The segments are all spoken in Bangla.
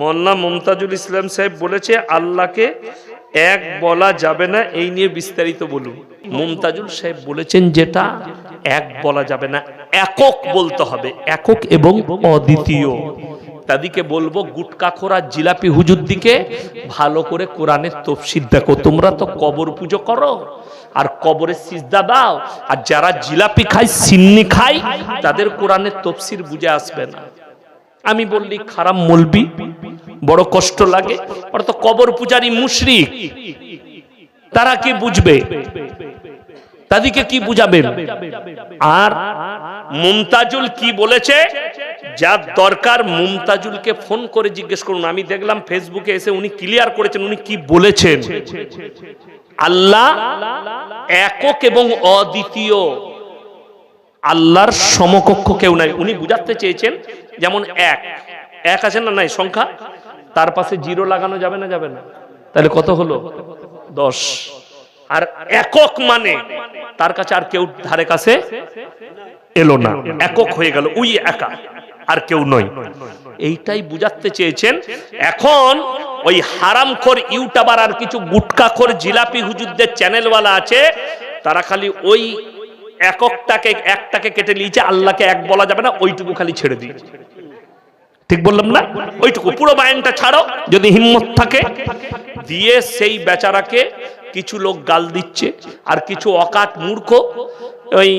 মোল্লা মুমতাজুল ইসলাম সাহেব বলেছে আল্লাহকে এক বলা যাবে না, এই নিয়ে বিস্তারিত বলুন। মুমতাজুল সাহেব বলেছেন যেটা এক বলা যাবে না, একক বলতে হবে, একক এবং অদ্বিতীয়। তাদেরকে বলবো গুটকাখোরা জিলাপি হুজুর দিকে ভালো করে কোরআনের তাফসীর দেখো। তোমরা তো কবর পুজো করো আর কবরে সিজদা দাও, আর যারা জিলাপি খায় সিন্নি খায় তাদের কোরআনের তাফসীর বুঝে আসবে না। আমি বললি খারাপ মলবি, বড় কষ্ট লাগে, ওরা তো কবর পূজারী মুশরিক, তারা কি বুঝবে? তাদেরকে কি বুঝাবেন? আর মুমতাজুল কি বলেছে, যার দরকার মুমতাজুলকে ফোন করে জিজ্ঞেস করুন। আমি দেখলাম ফেসবুকে এসে উনি ক্লিয়ার করেছেন, উনি কি বলেছেন। আল্লাহ একক এবং অদ্বিতীয়, আল্লাহর সমকক্ষ কেউ নাই। উনি বুঝাতে চেয়েছেন যেমন এক এক আছে না, নাই সংখ্যা, তার পাশে জিরো লাগানো যাবে না, যাবে না, তাহলে কত হলো? 10। আর একক মানে তার কাছে আর কেউ ধারে কাছে এলো না, একক হয়ে গেল, ওই একা, আর কেউ নয়। এইটাই বুঝাতে চেয়েছেন। এখন ওই হারামখোর ইউটিউবার আর কিছু গুটকাখোর জিলাপি হুজুরদের চ্যানেলওয়ালা আছে, তারা খালি ওই একটাকে কেটে নিয়েছে, আল্লাহকে এক বলা যাবে না, ওইটুকু খালি ছেড়ে দিয়েছে। ঠিক বললাম না? ওইটুকু পুরো বায়ানটা ছাড়ো যদি হিম্মত থাকে। দিয়ে সেই বেচারাকে কিছু লোক গাল দিচ্ছে, আর কিছু অকাট মূর্খ ওই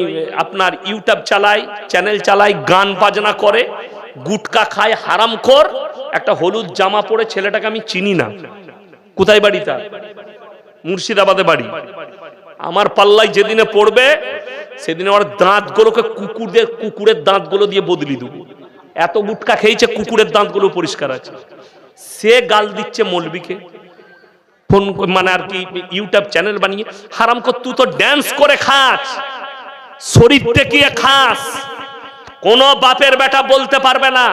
আপনার ইউটিউব চালায়, চ্যানেল চালায়, গান বাজনা করে, গুটকা খায়, হারামখোর। একটা হলুদ জামা পরে ছেলেটাকে আমি চিনি না, কোথায় বাড়ি তার? মুর্শিদাবাদে বাড়ি। আমার পাল্লায় যেদিনে পড়বে সেদিনে ওর দাঁতগুলোকে কুকুরের দাঁতগুলো দিয়ে বদলি দেবো। এত গুটকা খেয়েছে, কুকুরের দাঁতগুলো পরিষ্কার আছে। সে গাল দিচ্ছে মৌলবীকে, ফোন মানে আর কি ইউটিউব চ্যানেল বানিয়ে। হারামখোর, তুই তো ড্যান্স করে খাস, শরীর টেকিয়ে খাস, কোন বাপের বেটা বলতে পারবে না।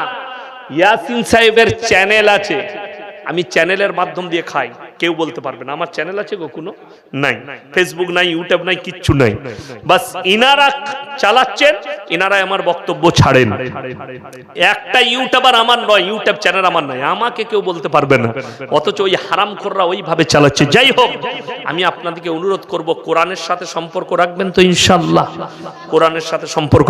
ইয়াসিন সাহেবের চ্যানেল আছে, আমি চ্যানেলের মাধ্যম দিয়ে খাই, কেউ বলতে পারবে না আমার চ্যানেল আছে গো, কোনো নাই, ফেসবুক নাই, ইউটিউব নাই, কিচ্ছু নাই। বাস ইনারা চালাচ্ছেন, ইনারাই আমার বক্তব্য ছাড়েন। একটা ইউটিউবার আমার নয়, ইউটিউব চ্যানেল আমার নাই, আমাকে কেউ বলতে পারবে না। অথচ ওই হারামখোররা ওইভাবে চালাচ্ছে। যাই হোক, আমি আপনাদেরকে অনুরোধ করব, কোরআনের সাথে সম্পর্ক রাখবেন তো ইনশাআল্লাহ। কোরআনের সাথে সম্পর্ক